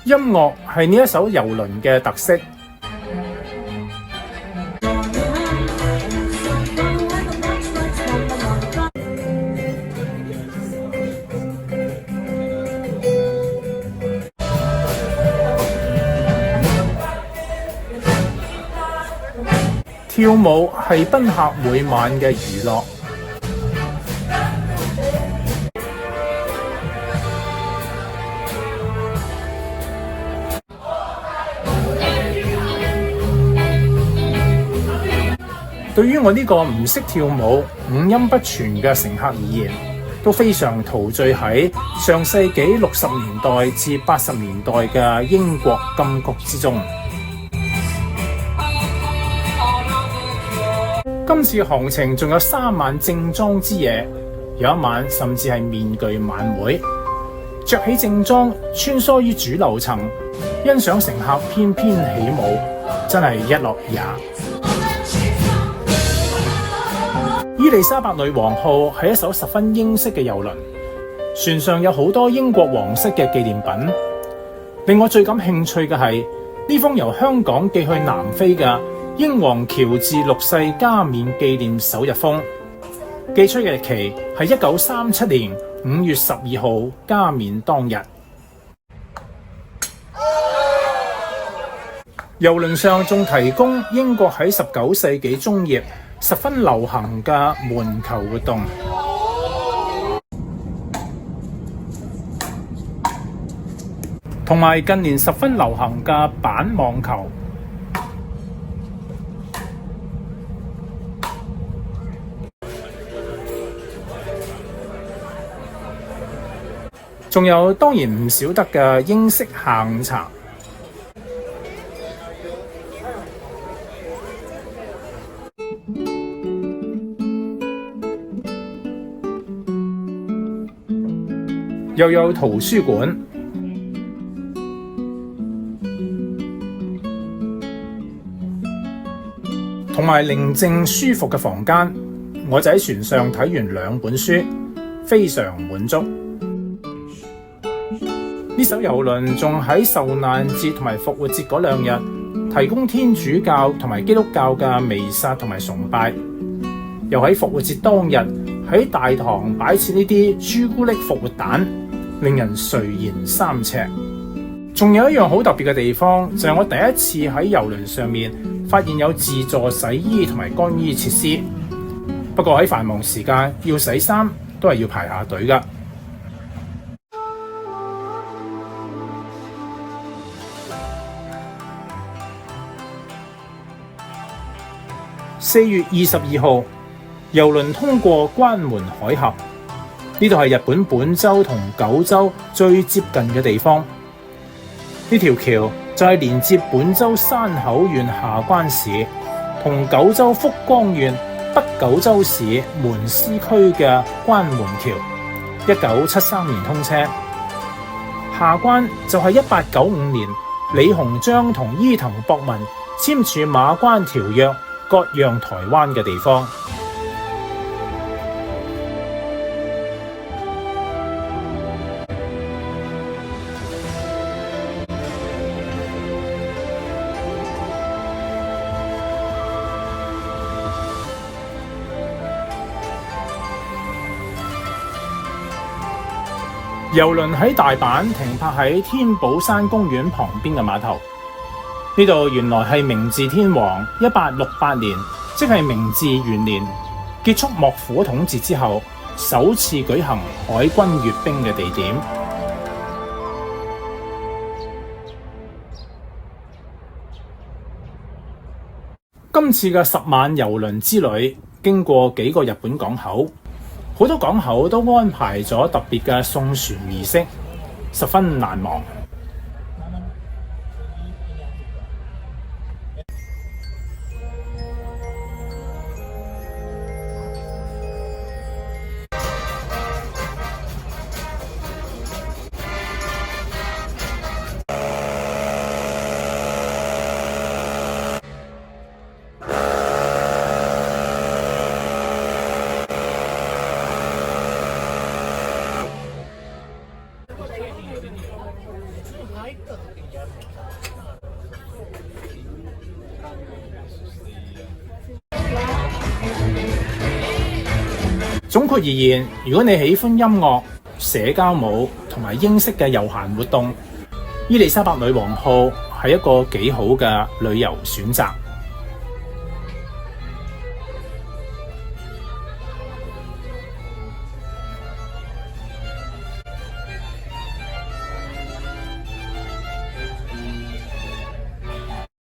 音樂係呢一艘郵輪嘅特色。跳舞係賓客每晚嘅娛樂。對於我呢個唔識跳舞、五音不全嘅乘客而言，都非常陶醉喺上世紀60年代至80年代嘅英國金曲之中。今次行程仲有3晚正裝之夜，有一晚甚至係面具晚會，着起正裝穿梭於主樓層，欣賞乘客翩翩起舞，真係一樂也。伊麗莎白女王號係一艘十分英式嘅郵輪，船上有好多英國皇室嘅紀念品。令我最感興趣嘅係呢封由香港寄去南非嘅英皇喬治6世加冕紀念首日封，寄出嘅日期係1937年5月12號加冕當日。郵輪上仲提供英國喺19世紀中葉十分流行嘅門球活動，同埋近年十分流行嘅板網球。仲有當然唔少得嘅英式下午茶。又有圖書館，同埋寧靜舒服嘅房間。我就喺船上睇完2本書，非常滿足。呢艘郵輪仲喺受難節同埋復活節嗰2日提供天主教同埋基督教嘅彌撒同埋崇拜，又喺復活節當日喺大堂擺設呢啲朱古力復活蛋，令人垂涎3尺。仲有一樣好特別嘅地方，就係我第一次喺郵輪上面發現有自助洗衣同埋乾衣設施。不過喺繁忙時間要洗衫都係要排下隊㗎。4月22號，郵輪通過關門海峽，呢度係日本本州同九州最接近嘅地方。呢條橋就係連接本州山口縣下關市同九州福岡縣北九州市門司區嘅關門橋，1973年通車。下關就係1895年李鴻章同伊藤博文簽署馬關條約割讓台灣嘅地方。郵輪喺大阪停泊喺天保山公園旁邊嘅碼頭。呢度原來係明治天皇1868年，即係明治元年結束幕府統治之後，首次舉行海軍閱兵嘅地點。今次嘅10晚郵輪之旅，經過幾個日本港口，好多港口都安排咗特別嘅送船儀式，十分難忘。總括而言，如果你喜歡音樂、社交舞同埋英式嘅悠閒活動，伊利沙伯女王號係一個幾好嘅旅遊選擇。